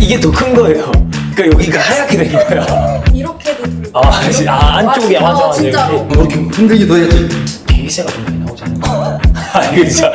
이게 더 큰 거예요. 그러니까 여기가 하얗게 된 거예요. 이렇게도 들고. 안쪽에 맞아. 진짜로. 이렇게 흔들기도 해야지. 개새가 좀 많이 나오잖아요. 이거 진짜.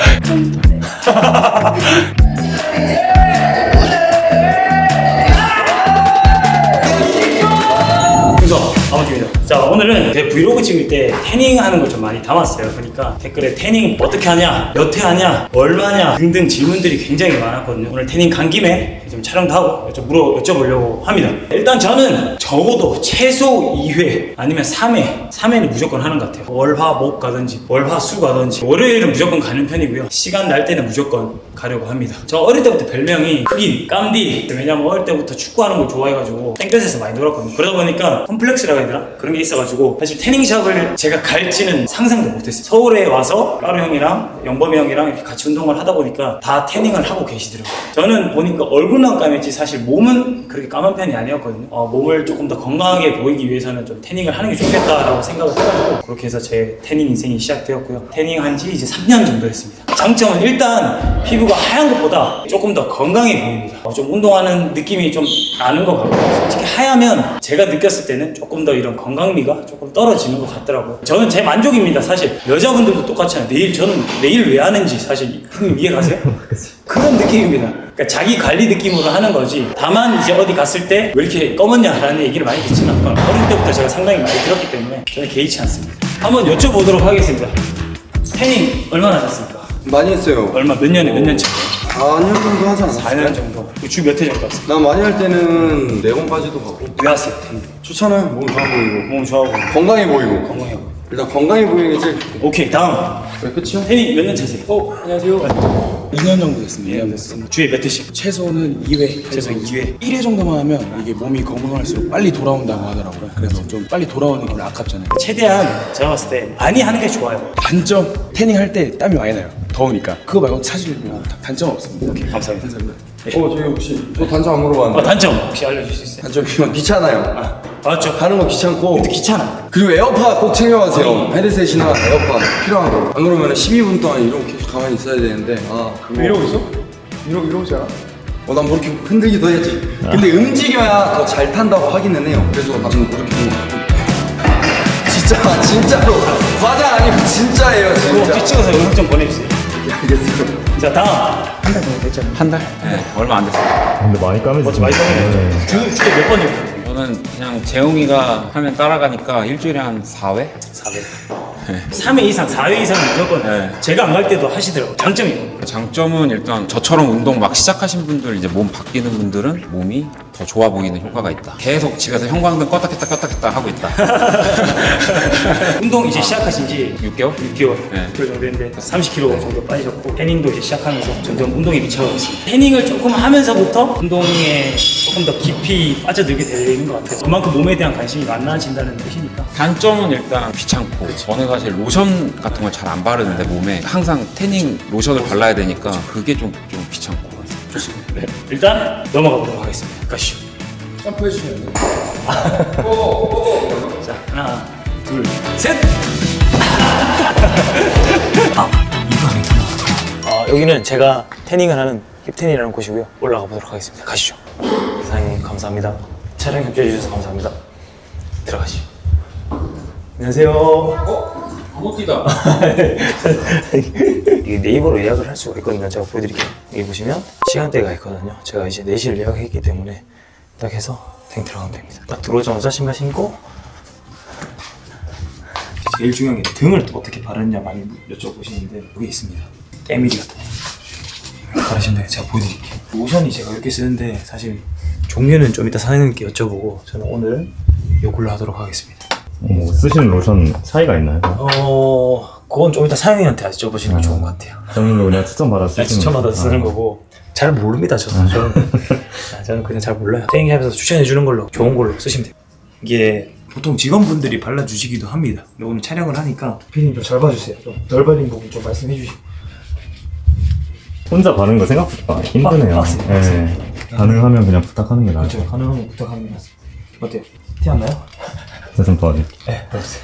자, 오늘은 제 브이로그 찍을 때 태닝 하는 걸 좀 많이 담았어요. 그러니까 댓글에 태닝 어떻게 하냐, 몇 회 하냐, 얼마냐 등등 질문들이 굉장히 많았거든요. 오늘 태닝 간 김에 좀 촬영도 하고 여쭤보려고 합니다. 일단 저는 적어도 최소 2회 아니면 3회는 무조건 하는 것 같아요. 월화 목 가든지 월화 수 가든지 월요일은 무조건 가는 편이고요. 시간 날 때는 무조건 가려고 합니다. 저 어릴 때부터 별명이 흑인, 깜디. 왜냐면 어릴 때부터 축구하는 걸 좋아해가지고 땡볕에서 많이 놀았거든요. 그러다 보니까 컴플렉스라고 해야 되나? 그런 게 있어가지고 사실 태닝샵을 제가 갈지는 상상도 못했어요. 서울에 와서 까루 형이랑 영범이 형이랑 이렇게 같이 운동을 하다 보니까 다 태닝을 하고 계시더라고요. 저는 보니까 얼굴만 까맸지 사실 몸은 그렇게 까만 편이 아니었거든요. 몸을 조금 더 건강하게 보이기 위해서는 좀 태닝을 하는 게 좋겠다라고 생각을 해가지고 그렇게 해서 제 태닝 인생이 시작되었고요. 태닝한 지 이제 3년 정도 됐습니다. 장점은 일단 피부가 하얀 것보다 조금 더 건강해 보입니다. 좀 운동하는 느낌이 좀 나는 것 같고, 솔직히 하얗면 제가 느꼈을 때는 조금 더 이런 건강미가 조금 떨어지는 것 같더라고요. 저는 제 만족입니다. 사실 여자분들도 똑같잖아요. 저는 내일 왜 하는지 사실 형님 이해가세요? 그런 느낌입니다. 그러니까 자기 관리 느낌으로 하는 거지. 다만 이제 어디 갔을 때 왜 이렇게 검었냐라는 얘기를 많이 듣지만 어릴 때부터 제가 상당히 많이 들었기 때문에 저는 개의치 않습니다. 한번 여쭤보도록 하겠습니다. 태닝 얼마나 하셨습니까? 많이 했어요. 얼마 몇 년 차? 4년 정도 하지 않았어요? 4년 정도. 주 몇 회 정도 왔어요? 나 많이 할 때는 4번까지도 가고. 왜 하세요? 태닝? 좋잖아요. 몸 좋아 보이고. 몸 좋아 보이고. 건강해 보이고. 건강해. 일단 건강해 보이는 게 제일. 오케이, 다음. 왜 끝이야? 태닝 몇 년 차세요? 안녕하세요. 2년 정도 됐습니다. 2년 됐습니다. 주에 몇 회씩? 최소는 2회. 최소 2회. 1회 정도만 하면 이게 몸이 건강할수록 빨리 돌아온다고 하더라고요. 그래서 좀 빨리 돌아오는 게 아깝잖아요. 최대한 제가 봤을 때 많이 하는 게 좋아요. 단점, 태닝 할 때 땀이 많이 나요. 더우니까. 그거 말고 사실 뭐 단점 없습니다. 오케이, 감사합니다. 저희 혹시 저 단점 안 물어봤는데. 단점 혹시 알려줄 수 있어요? 단점이 귀찮아요. 맞죠? 하는 거 귀찮고. 근데 귀찮아. 그리고 에어팟 꼭 챙겨가세요. 헤드셋이나 에어팟 필요한 거. 안 그러면 12분 동안 이러고 계속 가만히 있어야 되는데. 이러고 있어? 이러지 않아? 난 뭐 이렇게 흔들기도 해야지. 근데 움직여야 더 잘 탄다고 하기는 해요. 그래서 나는 뭐 이렇게 진짜로 과장 아니고 진짜예요. 진짜. 뒤찍어서 영상 좀 보내주세요. 알겠어요. 자, 다음. 한 달 정도 됐잖아요. 한 달? 네, 얼마 안 됐어요. 근데 많이 까매지죠. 많이 까매졌죠. 주에 몇 번 정도? 저는 그냥 재웅이가 하면 따라가니까 일주일에 한 4회? 4회. 3회 이상, 4회 이상은 무조건 네. 제가 안 갈 때도 하시더라고요. 장점이 뭐예요? 장점은 일단 저처럼 운동 막 시작하신 분들, 이제 몸 바뀌는 분들은 몸이 더 좋아 보이는 효과가 있다. 계속 집에서 형광등 껐다 켰다 하고 있다. 운동 이제 시작하신 지 6개월? 6개월 네. 정도 됐는데 30kg 정도 빠지셨고 태닝도 이제 시작하면서 점점 운동에 미쳐가고 있습니다. 태닝을 조금 하면서부터 운동에 조금 더 깊이 빠져들게 되는 것 같아요. 그만큼 몸에 대한 관심이 많아진다는 뜻이니까. 단점은 일단 귀찮고, 저는 사실 로션 같은 걸 잘 안 바르는데 몸에 항상 태닝 로션을 발라야 되니까 그게 좀 귀찮고. 좋습니다. 네. 일단 넘어가 보도록 하겠습니다. 가시죠. 점프해 주시면 돼요. 자, 하나, 둘, 셋! 여기는 제가 태닝을 하는 힙태닝이라는 곳이고요. 올라가 보도록 하겠습니다. 가시죠. 사장님, 감사합니다. 촬영 협조해 주셔서 감사합니다. 들어가시죠. 안녕하세요. 아무띠다. 이게 네이버로 예약을 할 수가 있거든요. 제가 보여드릴게요. 여기 보시면 시간대가 있거든요. 제가 이제 4시를 예약했기 때문에 딱 해서 탱 들어가면 됩니다. 딱 들어오자마자 신발 신고, 제일 중요한 게 등을 또 어떻게 바르느냐 많이 여쭤보시는데 여기 있습니다. 때밀이 같은 거 바르시면 돼요. 제가 보여드릴게요. 로션이 제가 이렇게 쓰는데 사실 종류는 좀 이따 사장님께 여쭤보고 저는 오늘 이걸로 하도록 하겠습니다. 쓰시는 로션 차이가 있나요? 그건 좀 이따 사장님한테 여쭤보시는 게 좋은 것 같아요. 사장님도 그냥 추천받아서 쓰시는 추천받아서 쓰는 거고 잘 모릅니다. 저는 그냥 잘 몰라요. 태닝샵에서 추천해 주는 걸로 좋은 걸로 쓰시면 돼요. 이게 보통 직원분들이 발라주시기도 합니다. 근데 오늘 촬영을 하니까 피디님 좀 잘 봐주세요. 좀 덜 발린 부분 좀 말씀해 주시고. 혼자 바르는 거 생각보다 힘드네요. 네. 가능하면 그냥 부탁하는 게 나아요. 그렇죠. 가능하면 부탁하는 게 맞습니다. 어때요? 티 안 나요? 제가 좀 도와드릴게요. 네, 알았어요.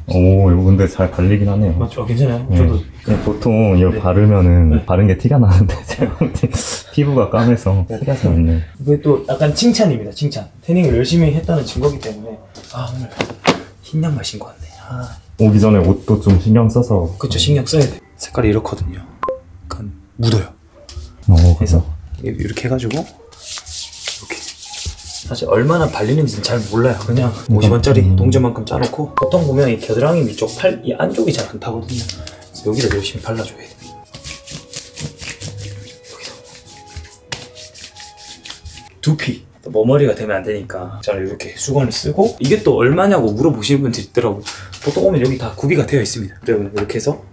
오, 이거 근데 잘 발리긴 하네요. 맞죠? 괜찮아요? 네. 저도 그냥 보통 이걸 바르면은 바른 게 티가 나는데 제가 피부가 까매서 티가 잘 안 나요. 이게 또 약간 칭찬입니다. 칭찬. 태닝을 열심히 했다는 증거기 때문에 오늘 흰 양말 신고 왔네. 오기 전에 옷도 좀 신경 써서. 그쵸, 신경 써야 돼. 색깔이 이렇거든요. 약간 묻어요. 그래서 그래서 이렇게 해가지고 이렇게. 사실 얼마나 발리는지는 잘 몰라요. 그냥 50원짜리 동전만큼 짜놓고 보통 보면 이 겨드랑이 위쪽 팔 이 안쪽이 잘 안 타거든요. 그래서 여기다 열심히 발라줘야 돼. 여기다. 두피. 또 머머리가 되면 안 되니까 잘 이렇게 수건을 쓰고 이게 또 얼마냐고 물어보시는 분들이 있더라고요. 보통 오면 여기 다 구비가 되어 있습니다. 여러분 이렇게 해서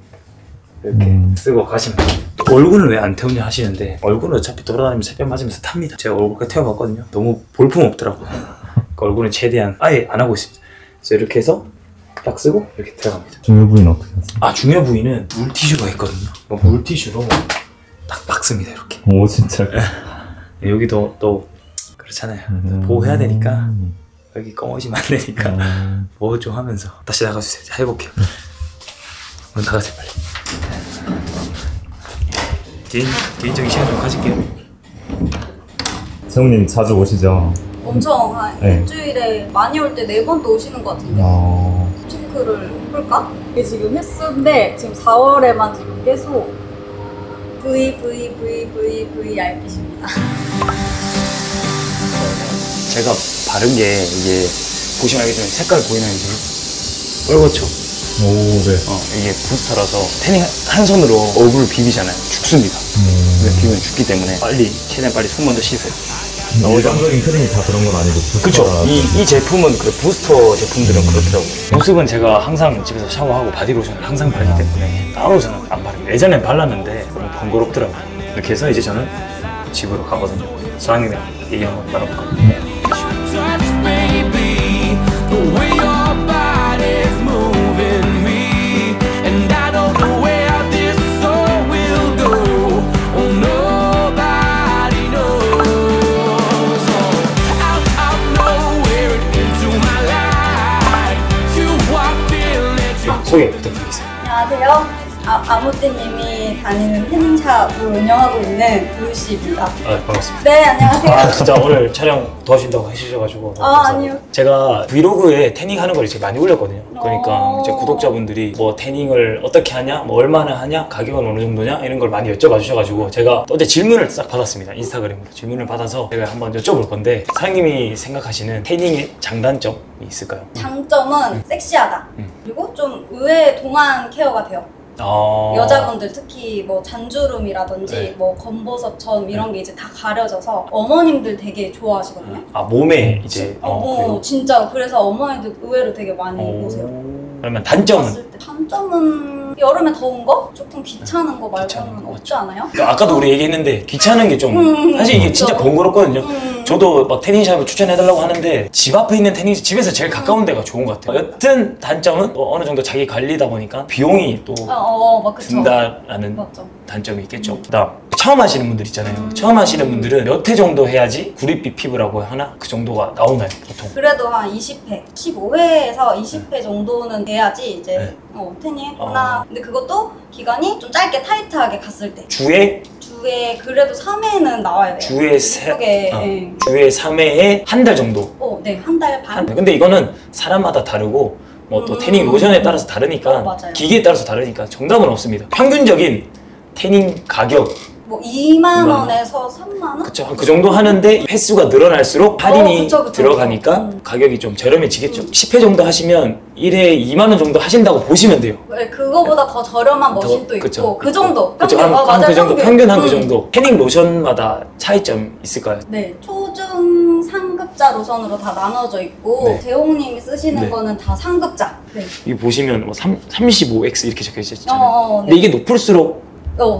이렇게 쓰고 가시면 돼요. 또 얼굴은 왜 안 태우냐 하시는데 얼굴은 어차피 돌아다니면서 햇볕 맞으면서 탑니다. 제가 얼굴까지 태워봤거든요. 너무 볼품 없더라고요. 그 얼굴은 최대한 아예 안 하고 있습니다. 그래서 이렇게 해서 딱 쓰고 이렇게 들어갑니다. 중요 부위는 어떻게 하세요? 중요 부위는 물티슈가 있거든요. 물티슈로 딱 막습니다. 이렇게. 오, 진짜. 여기도 또 그렇잖아요. 보호해야 되니까 여기 꺼머지면 안 되니까 보호 좀 하면서 다시 나가주세요. 자, 해볼게요. 한번 나가세요 빨리. 개인적인 시간 좀 가질게요. 세훈님 자주 오시죠? 엄청 한 네. 일주일에 많이 올 때 4번도 오시는 것 같은데 체크를 해볼까? 이게 지금 횟수인데 지금 4월에만 지금 계속 VVVVVIP십니다. 제가 바른 게 이게 보시면 알겠지만 색깔 보이나요? 빨갛죠? 오, 네. 이게 부스터라서 태닝 한 손으로 얼굴을 비비잖아요. 죽습니다. 비비면 죽기 때문에 최대한 빨리 손 먼저 씻어요. 일반적인 크림이 다 그런 건 아니고. 그쵸. 이 제품은 그 부스터 제품들은 그렇더라고요. 보습은 제가 항상 집에서 샤워하고 바디로션을 항상 바르기 때문에 따로 저는 안 바릅니다. 예전엔 발랐는데 너무 번거롭더라고요. 이렇게 해서 이제 저는 집으로 가거든요. 사장님이랑 얘기 한번 나눠볼까요? touch, baby, the way your body's moving me, and I don't know where this soul will go. Oh, nobody knows. Out of nowhere into my life, you walked in and you. 소개 부탁드리겠습니다. 안녕하세요. 아무띠님이 다니는 태닝샵을 운영하고 있는 우유씨입니다. 반갑습니다. 네, 안녕하세요. 진짜 오늘 촬영 도와준다고 해주셔가지고 아니요. 제가 브이로그에 태닝하는 걸 제가 많이 올렸거든요. 그러니까 오. 이제 구독자분들이 뭐 태닝을 어떻게 하냐, 뭐 얼마나 하냐, 가격은 어느 정도냐 이런 걸 많이 여쭤봐 주셔가지고 제가 어제 질문을 싹 받았습니다. 인스타그램으로 질문을 받아서 제가 한번 여쭤볼 건데 사장님이 생각하시는 태닝의 장단점이 있을까요? 장점은 섹시하다. 그리고 좀 의외의 동안 케어가 돼요. 여자분들 특히 뭐 잔주름이라든지 네. 뭐 검버섯처럼 이런 게 이제 다 가려져서 어머님들 되게 좋아하시거든요. 몸에 이제 그래요? 진짜 그래서 어머니들 의외로 되게 많이 오세요. 그러면 단점은? 봤을 때 단점은 여름에 더운 거? 조금 귀찮은 거 귀찮은 말고는 거, 없지 않아요? 아까도 우리 얘기했는데 귀찮은 게 좀 사실 이게 진짜 그렇죠. 번거롭거든요. 저도 막 태닝샵을 추천해달라고 하는데 집 앞에 있는 태닝샵 집에서 제일 가까운 데가 좋은 것 같아요. 여튼 단점은 또 어느 정도 자기 관리다 보니까 비용이 또 막 그쵸. 든다라는 맞죠. 단점이 있겠죠. 그다음 처음 하시는 분들 있잖아요. 처음 하시는 분들은 몇 회 정도 해야지 구릿빛 피부라고 하나 그 정도가 나오나요 보통? 그래도 한 20회, 15회에서 20회 정도는 돼야지 이제 네. 태닝했구나. 근데 그것도 기간이 좀 짧게 타이트하게 갔을 때 주에 그래도 3회는 나와야 돼요. 주에 예. 주에 3회에 한 달 정도. 네, 한 달 반. 근데 이거는 사람마다 다르고 뭐 또 태닝 로션에 따라서 다르니까 맞아요. 기계에 따라서 다르니까 정답은 없습니다. 평균적인 태닝 가격 뭐 2만 원에서 3만 원? 그쵸 그 정도 하는데 횟수가 늘어날수록 할인이 그쵸. 들어가니까 가격이 좀 저렴해지겠죠. 10회 정도 하시면 1회 2만 원 정도 하신다고 보시면 돼요. 네, 그거보다 더 저렴한 머신도 그쵸. 있고 그 정도. 그쵸, 맞아요. 그 정도 평균 한 그 음. 정도. 태닝 로션마다 차이점 있을까요? 네, 초중 상급자 로션으로 다 나눠져 있고 네. 재홍님이 쓰시는 네. 거는 다 상급자. 네. 이 보시면 뭐 35X 이렇게 적혀 있잖아요. 네. 근데 이게 높을수록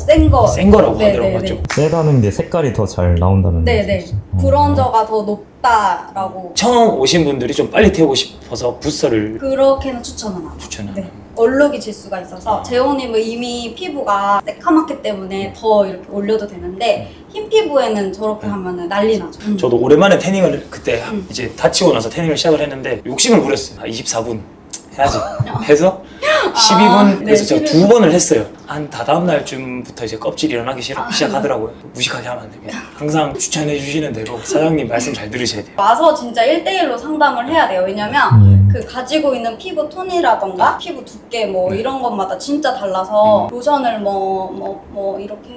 센 거. 센 거라고 네, 하더라고요. 네, 맞죠? 네. 세다는 게 색깔이 더 잘 나온다는 네네. 말씀이시죠? 브론저가 더 높다라고. 처음 오신 분들이 좀 빨리 태우고 싶어서 부스터를 그렇게는 추천은 안 해요. 추천하는. 네. 얼룩이 질 수가 있어서 재홍님은 이미 피부가 새카맣기 때문에 더 이렇게 올려도 되는데 흰 피부에는 저렇게 하면은 난리 나죠. 저도 오랜만에 태닝을 그때 이제 다치고 나서 태닝을 시작을 했는데 욕심을 부렸어요. 24분 해야지 해서 12분 네, 그래서 제가 12분. 2번을 했어요. 한 다다음 날쯤부터 이제 껍질이 일어나기 시작하더라고요. 무식하게 하면 안 됩니다. 항상 추천해 주시는 대로 사장님 말씀 잘 들으셔야 돼요. 와서 진짜 1대1로 상담을 해야 돼요. 왜냐면 그 가지고 있는 피부 톤이라던가 피부 두께 뭐 이런 것마다 진짜 달라서 로션을 뭐 이렇게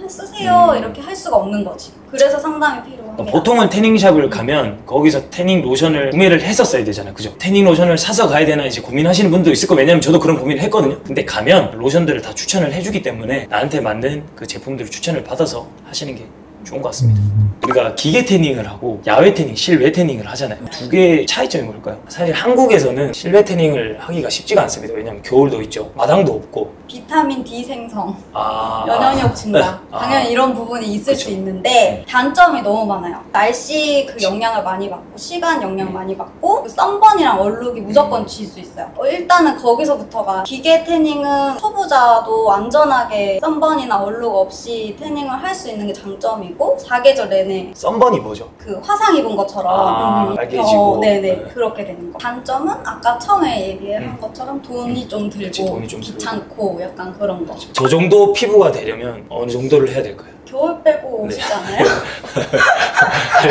쓰세요 이렇게 할 수가 없는 거지. 그래서 상담이 필요합니다. 보통은 태닝샵을 가면 거기서 태닝 로션을 구매를 했었어야 되잖아요. 그죠? 태닝 로션을 사서 가야 되나 이제 고민하시는 분도 있을 거예요. 왜냐면 저도 그런 고민을 했거든요. 근데 가면 로션들을 다 추천을 해주기 때문에 나한테 맞는 그 제품들을 추천을 받아서 하시는 게 좋은 것 같습니다. 우리가 기계 태닝을 하고 야외 태닝, 실외 태닝을 하잖아요. 두 개의 차이점이 뭘까요? 사실 한국에서는 실외 태닝을 하기가 쉽지가 않습니다. 왜냐면 겨울도 있죠. 마당도 없고. 비타민 D 생성, 아, 면역력 증가 아. 당연히 이런 부분이 있을 그쵸. 수 있는데 단점이 너무 많아요. 날씨 그 영향을 많이 받고 시간 영향 많이 받고 그 썬번이랑 얼룩이 무조건 질 수 있어요. 일단은 거기서부터가 기계 태닝은 초보자도 안전하게 썬번이나 얼룩 없이 태닝을 할 수 있는 게 장점이고 사계절 내내 썬번이 뭐죠? 그 화상 입은 것처럼 빨개지고. 네네 네. 그렇게 되는 거. 단점은 아까 처음에 얘기한 것처럼 돈이 좀 들고 그치, 돈이 좀 귀찮고 약간 그런 거. 저 정도 피부가 되려면 어느 정도를 해야 될까요? 겨울 빼고 네. 오시지 않아요?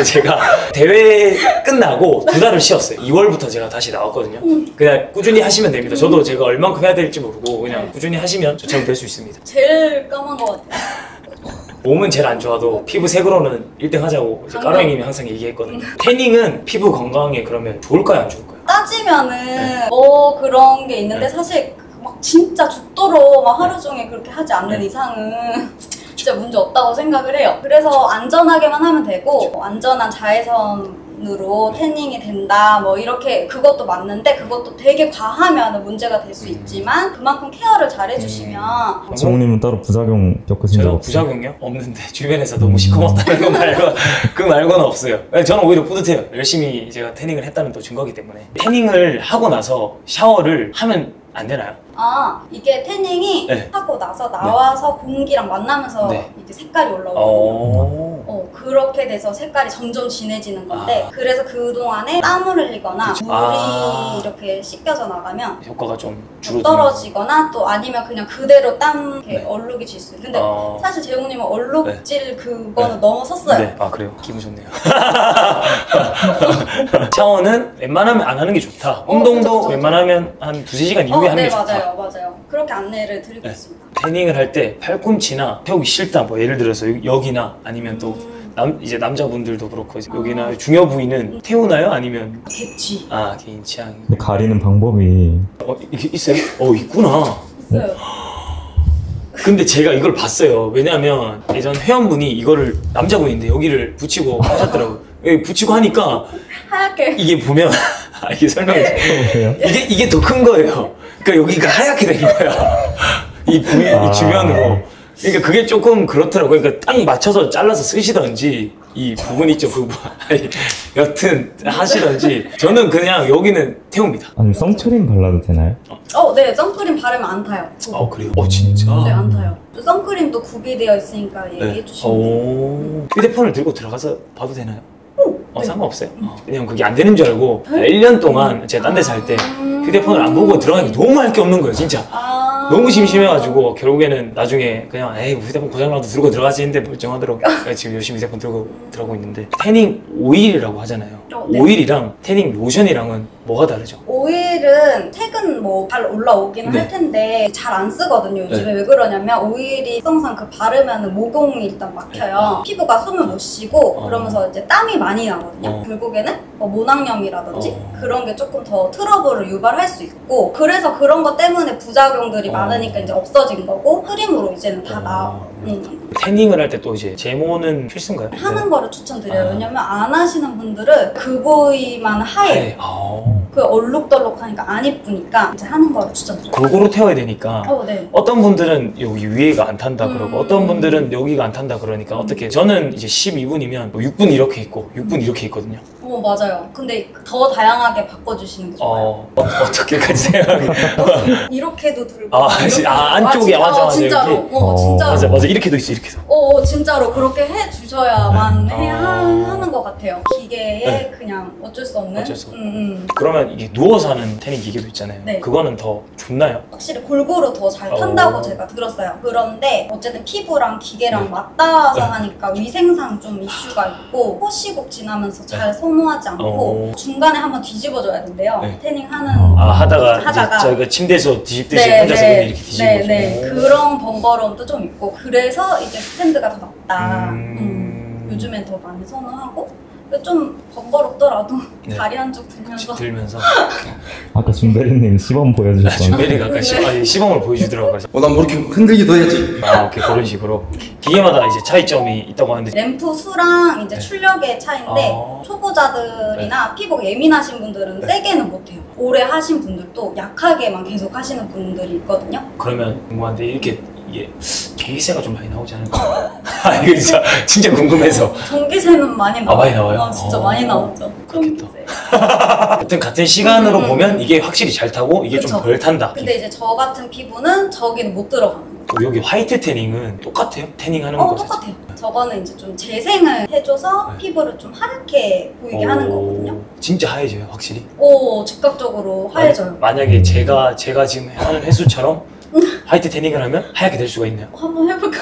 제가 대회 끝나고 2달을 쉬었어요. 2월부터 제가 다시 나왔거든요. 그냥 꾸준히 하시면 됩니다. 저도 제가 얼만큼 해야 될지 모르고 그냥 꾸준히 하시면 저처럼 될 수 있습니다. 제일 까만 것 같아요. 몸은 제일 안 좋아도 피부 색으로는 1등 하자고 이제 까로행님이 항상 얘기했거든요. 태닝은 피부 건강에 그러면 좋을까요, 안 좋을까요? 따지면은 뭐 그런 게 있는데 사실 막 진짜 죽도록 막 하루 종일 그렇게 하지 않는 이상은 진짜 문제 없다고 생각을 해요. 그래서 안전하게만 하면 되고 안전한 자외선으로 태닝이 된다 뭐 이렇게 그것도 맞는데 그것도 되게 과하면 문제가 될 수 있지만 그만큼 케어를 잘 해주시면 정우님은 따로 부작용 겪으신 적 제가 없어요? 부작용이요? 없는데 주변에서 너무 시커멓다는 거 말고 그 말고는 없어요. 저는 오히려 뿌듯해요. 열심히 제가 태닝을 했다는 또 증거기 때문에. 태닝을 하고 나서 샤워를 하면 안 되나요? 아 이게 태닝이 네. 하고 나서 나와서 공기랑 만나면서 네. 이게 색깔이 올라오거든요. 그렇게 돼서 색깔이 점점 진해지는 건데 그래서 그동안에 땀을 흘리거나 물이 이렇게 씻겨져 나가면 효과가 좀 줄어드는. 떨어지거나 또 아니면 그냥 그대로 땀 이렇게 네. 얼룩이 질 수 있어요. 근데 사실 재용님은 얼룩질 그거는 네. 넘어섰어요. 네. 아 그래요? 기분 좋네요. 샤워는 웬만하면 안 하는 게 좋다. 운동도 그쵸. 웬만하면 한 2-3시간 이후에 하는 네 게 좋다. 맞아요. 그렇게 안내를 드리고 네. 있습니다. 태닝을 할 때 팔꿈치나 태우기 싫다 뭐 예를 들어서 여기나 아니면 또 이제 남자분들도 그렇고 여기나 중요 부위는 태우나요? 아니면 개취 개인 취향. 근데 가리는 방법이 이게 있어요? 있구나. 있어요. 근데 제가 이걸 봤어요. 왜냐면 예전 회원분이 이거를 남자분인데 여기를 붙이고 하셨더라고요. 여기 붙이고 하니까 하얗게 이게 보면 이게 설명해 주세요. 이게 더 큰 거예요. 그러니까 여기가 하얗게 된 거야. 이 부위 이 주변으로. 그러니까 그게 조금 그렇더라고요. 그러니까 딱 맞춰서 잘라서 쓰시던지 이 부분 있죠, 부분. 여튼 하시던지 저는 그냥 여기는 태웁니다. 아니면 선크림 발라도 되나요? 네 선크림 바르면 안 타요. 그래요? 진짜? 네 안 타요. 선크림도 구비되어 있으니까 얘기해 주시면 돼요. 휴대폰을 들고 들어가서 봐도 되나요? 상관없어요. 왜냐면 그게 안 되는 줄 알고 1년 동안 제가 딴 데서 할 때 휴대폰을 안 보고 들어가니까 너무 할 게 없는 거예요, 진짜. 너무 심심해가지고 결국에는 나중에 그냥 휴대폰 고장나도 들고 들어가지 했는데 멀쩡하더라고. 지금 열심히 휴대폰 들고 들어가고 있는데 태닝 오일이라고 하잖아요. 네. 오일이랑 태닝 로션이랑은 뭐가 다르죠? 오일은 색은 뭐 잘 올라오긴 네. 할 텐데 잘 안 쓰거든요 요즘에. 왜 그러냐면 오일이 특성상 그 바르면 모공이 일단 막혀요. 피부가 숨을 못 쉬고 그러면서 이제 땀이 많이 나거든요. 결국에는 뭐 모낭염이라든지 그런 게 조금 더 트러블을 유발할 수 있고 그래서 그런 것 때문에 부작용들이 많으니까 이제 없어진 거고 크림으로 이제는 다 나와. 태닝을 할 때 또 이제 제모는 필수인가요? 하는 거를 추천드려요. 왜냐면 안 하시는 분들은 그 부위만 하얘. 그 얼룩덜룩하니까 안 이쁘니까 이제 하는 거를 추천드려요. 골고루 태워야 되니까 네. 어떤 분들은 여기 위에가 안 탄다 그러고 어떤 분들은 여기가 안 탄다 그러니까 어떻게 저는 이제 12분이면 6분 이렇게 있고 6분 이렇게 있거든요. 맞아요. 근데 더 다양하게 바꿔주시는 게 좋아요. 어떻게까지 생각해? 이렇게도 들고. 안쪽에 맞아. 진짜로. 진짜로. 맞아. 이렇게도 있어, 이렇게도. 진짜로 그렇게 해주셔야만 하는 것 같아요. 기계에 그냥 어쩔 수 없는. 그러면 이게 누워서 하는 태닝 기계도 있잖아요. 네. 그거는 더 좋나요? 확실히 골고루 더 잘 탄다고 제가 들었어요. 그런데 어쨌든 피부랑 기계랑 맞닿아서 하니까 위생상 좀 이슈가 있고 호시곡 지나면서 잘 소모하지 않고 중간에 한번 뒤집어줘야 된대요. 태닝하는 하다가 저희가 침대에서 뒤집듯이 혼자서 이렇게 뒤집어줘. 그런 번거로움도 좀 있고 그래서 이제 스탠드가 더 낫다. 요즘엔 더 많이 선호하고 좀 번거롭더라도 다리 한쪽 들면서 아까 준베리님 시범 보여주셨던 준베리가 아까 시범을 보여주더라고요. 난 뭐 이렇게 흔들기도 해야지. 오케이, 그런 식으로 기계마다 이제 차이점이 있다고 하는데 램프 수랑 이제 출력의 차이인데 초보자들이나 피부 예민하신 분들은 세게는 못해요. 오래 하신 분들도 약하게만 계속 하시는 분들이 있거든요. 그러면 궁금한데 이게 전기세가 좀 많이 나오지 않을까? 이거 진짜 궁금해서. 전기세는 많이 나와요. 많이 나와요? 진짜 많이 나오죠. 그렇겠다. 하여튼 같은 시간으로 보면 이게 확실히 잘 타고 이게 좀 덜 탄다. 근데 이제 저 같은 피부는 저기는 못 들어가는 거죠. 여기 화이트 태닝은 똑같아요? 태닝하는 거 똑같아요. 저거는 이제 좀 재생을 해줘서 피부를 좀 하얗게 보이게 하는 거거든요. 진짜 하얘져요, 확실히? 즉각적으로 하얘져요. 만약에 제가 지금 하는 횟수처럼 화이트 태닝을 하면 하얗게 될 수가 있나요? 한번 해볼까?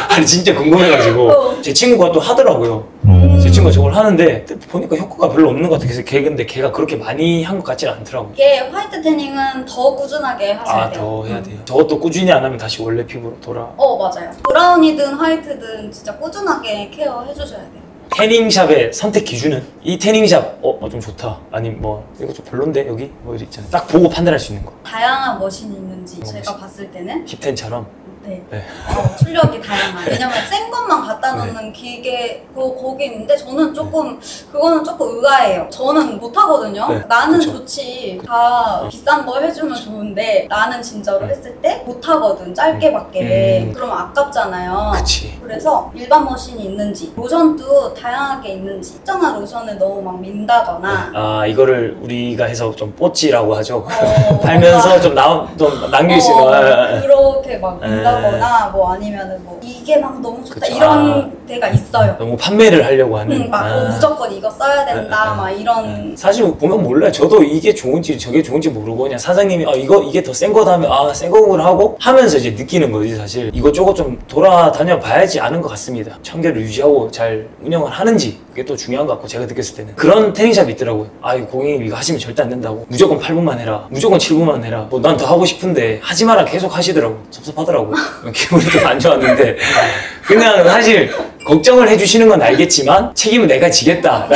아니 진짜 궁금해가지고 제 친구가 또 하더라고요. 제 친구가 저걸 하는데 보니까 효과가 별로 없는 것 같아요. 그래서 근데 걔가 그렇게 많이 한 것 같지는 않더라고요. 이게 화이트 태닝은 더 꾸준하게 하셔야 돼요. 더 해야 돼요. 저것도 꾸준히 안 하면 다시 원래 피부로 돌아. 맞아요. 브라운이든 화이트든 진짜 꾸준하게 케어 해주셔야 돼요. 태닝샵의 선택 기준은? 이 태닝샵 좀 좋다, 아니면 이거 좀 별론데 여기? 이렇게 있잖아요. 딱 보고 판단할 수 있는 거. 다양한 머신이 있는지 제가 봤을 때는 힙텐처럼 네. 출력이 다양한. 왜냐면 센 것만 갖다 놓는 기계 거기 있는데 저는 그거는 조금 의아해요. 저는 못 하거든요. 나는 좋지. 다 비싼 거 해주면 좋은데 나는 진짜로 했을 때 못 하거든. 짧게밖에. 그러면 아깝잖아요. 그치. 그래서 일반 머신이 있는지 로션도 다양하게 있는지 특정한 로션을 너무 막 민다거나 이거를 우리가 해서 좀 뽀찌라고 하죠. 팔면서 좀 남길 수 있는 그렇게 막 민다거나 아니면은 이게 막 너무 좋다 이런 데가 있어요. 너무 판매를 하려고 하는. 무조건 이거 써야 된다 막 이런. 사실 보면 몰라요. 저도 이게 좋은지 저게 좋은지 모르고 그냥 사장님이 이게 더 센 거다 하면 센 거구나 하고 하면서 이제 느끼는 거지. 사실 이것저것 좀 돌아다녀 봐야지 아는 것 같습니다. 청결을 유지하고 잘 운영을 하는지 그게 또 중요한 것 같고 제가 느꼈을 때는 그런 태닝샵이 있더라고요. 고객님 이거 하시면 절대 안 된다고. 무조건 8분만 해라. 무조건 7분만 해라. 난 더 하고 싶은데 하지 마라 계속 하시더라고. 섭섭하더라고. 기분이 좀 안 좋았는데 그냥 사실 걱정을 해주시는 건 알겠지만 책임은 내가 지겠다.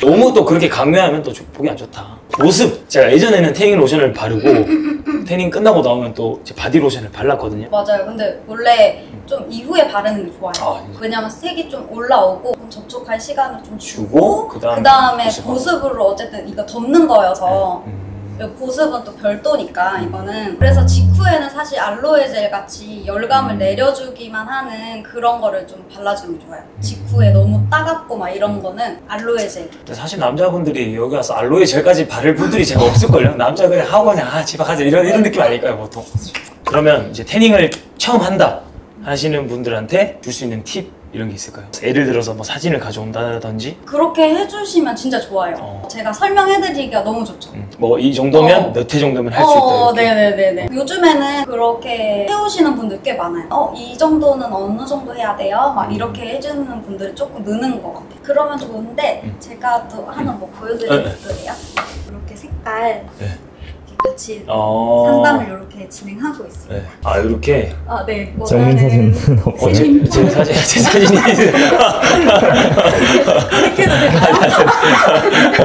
너무 또 그렇게 강요하면 또 보기 안 좋다. 모습! 제가 예전에는 태닝 로션을 바르고 태닝 끝나고 나오면 또 제 바디 로션을 발랐거든요. 맞아요. 근데 원래 좀 이후에 바르는 게 좋아요. 왜냐면 색이 좀 올라오고 접촉할 시간을 좀 주고 그 다음에 보습으로 어쨌든 이거 덮는 거여서 보습은 또 별도니까 이거는. 그래서 직후에는 사실 알로에 젤 같이 열감을 내려주기만 하는 그런 거를 좀 발라주는 게 좋아요. 직후에 너무 따갑고 막 이런 거는 알로에 젤. 근데 사실 남자분들이 여기 와서 알로에 젤까지 바를 분들이 제가 없을걸요? 남자가 그냥 하고 그냥 집에 가자 이런 느낌 아닐까요 보통? 그러면 이제 태닝을 처음 한다 하시는 분들한테 줄 수 있는 팁 이런 게 있을까요? 예를 들어서 사진을 가져온다든지 그렇게 해주시면 진짜 좋아요. 제가 설명해드리기가 너무 좋죠. 이 정도면 몇 회 정도면 할 수 있다. 네네네네. 요즘에는 그렇게 해오시는 분들 꽤 많아요. 이 정도는 어느 정도 해야 돼요? 막 이렇게 해주는 분들이 조금 느는 것 같아요. 그러면 좋은데 제가 또 하나 보여드릴게요. 이렇게 색깔 같이 상담을 이렇게 진행하고 있습니다. 이렇게? 네. 정민 사진은 없어요? 제 사진이 그렇게 해도 되나요?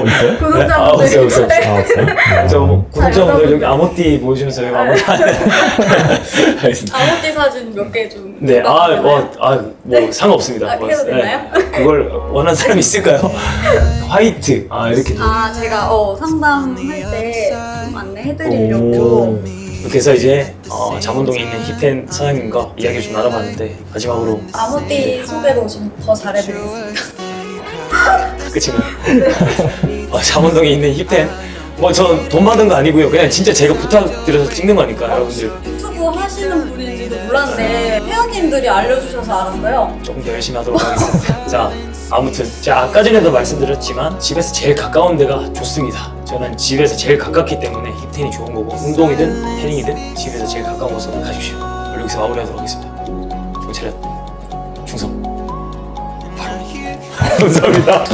있어요? 구독자분들. 없어요. 없어요? 구독자분들 여기 아모띠 보여주면서 여기 아모띠 아모띠 사진 몇 개 좀. 네, 상관없습니다. 해도 되나요? 그걸 원하는 사람 있을까요? 화이트. 이렇게. 제가 상담할 때 좀 안내해드리려고. 이렇게 해서 이제 잠원동에 있는 힙텐 사장님과 이야기를 좀 나눠봤는데 마지막으로 아모띠 소개도 좀 더 잘해드리겠습니다. 끝인가요? 잠원동에 있는 힙텐. 뭐 전 돈 받은 거 아니고요. 그냥 진짜 제가 부탁드려서 찍는 거니까 여러분들 유튜브 하시는 분인지도 몰랐는데 회원님들이 알려주셔서 알았어요. 조금 더 열심히 하도록 하겠습니다. 자, 아무튼 제가 아까 전에도 말씀드렸지만 집에서 제일 가까운 데가 좋습니다. 저는 집에서 제일 가깝기 때문에 힙텐이 좋은 거고 운동이든 태닝이든 집에서 제일 가까운 곳으로 가십시오. 오늘 여기서 마무리하도록 하겠습니다. 정차렷 충성 바로 감사합니다.